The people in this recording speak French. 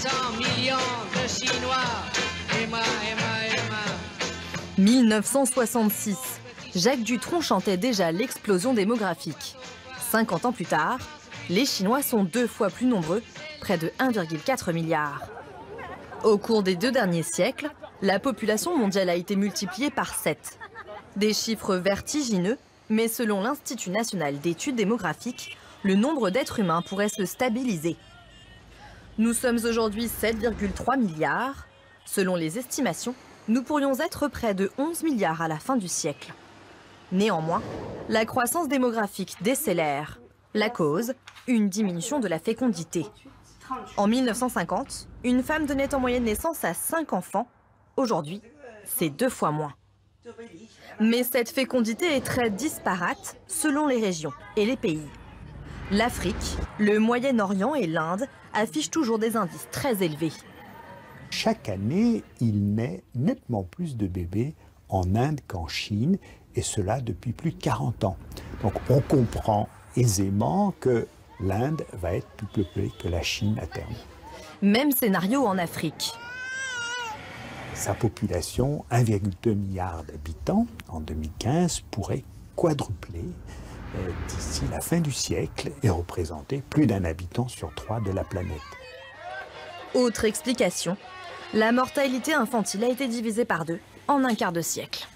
700 millions de Chinois. Emma, Emma, Emma. 1966. Jacques Dutronc chantait déjà l'explosion démographique. 50 ans plus tard, les Chinois sont 2 fois plus nombreux, près de 1,4 milliard. Au cours des 2 derniers siècles, la population mondiale a été multipliée par 7. Des chiffres vertigineux, mais selon l'Institut national d'études démographiques, le nombre d'êtres humains pourrait se stabiliser. Nous sommes aujourd'hui 7,3 milliards. Selon les estimations, nous pourrions être près de 11 milliards à la fin du siècle. Néanmoins, la croissance démographique décélère. La cause, une diminution de la fécondité. En 1950, une femme donnait en moyenne naissance à 5 enfants. Aujourd'hui, c'est 2 fois moins. Mais cette fécondité est très disparate selon les régions et les pays. L'Afrique, le Moyen-Orient et l'Inde affichent toujours des indices très élevés. Chaque année, il naît nettement plus de bébés en Inde qu'en Chine, et cela depuis plus de 40 ans. Donc on comprend aisément que l'Inde va être plus peuplée que la Chine à terme. Même scénario en Afrique. Sa population, 1,2 milliard d'habitants en 2015, pourrait quadrupler d'ici la fin du siècle et représenter plus d'1 habitant sur 3 de la planète. Autre explication, la mortalité infantile a été divisée par 2 en un quart de siècle.